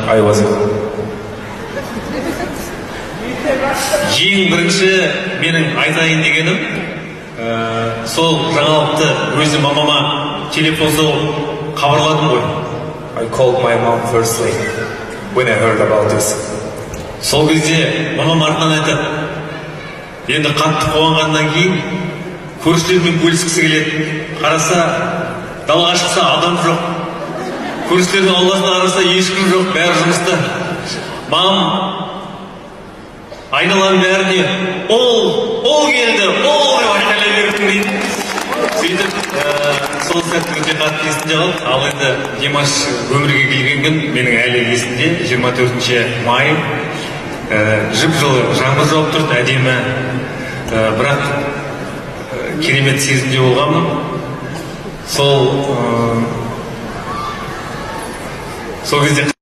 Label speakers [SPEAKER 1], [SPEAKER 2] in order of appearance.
[SPEAKER 1] I was
[SPEAKER 2] ең бірінші менің айтайын дегенім, сол жаңалықты өзі мамама телефон соғып хабарладым ғой.
[SPEAKER 1] I called my mom firstly when I heard about this.
[SPEAKER 2] Сол кезде мамам артынан айтады, енді қатты қуанғаннан кейін көршілермен бөліскісі келеді. Қараса, далаға шықса адам жоқ. Көршілердің ауласына қараса ешкім жоқ, бәрі жұмыста. Мам, айналаның бәріне ол келді, ол деп айқайлай бердім дейді. Сөйтіп, сол сәтті өте қатты есімде қалды. Ал енді Димаш өмірге келген күн менің әлі есімде. 24 май, жып-жылы жаңбыр жауып тұрды, әдемі. Бірақ керемет сезімде болғанмын. Сол кезде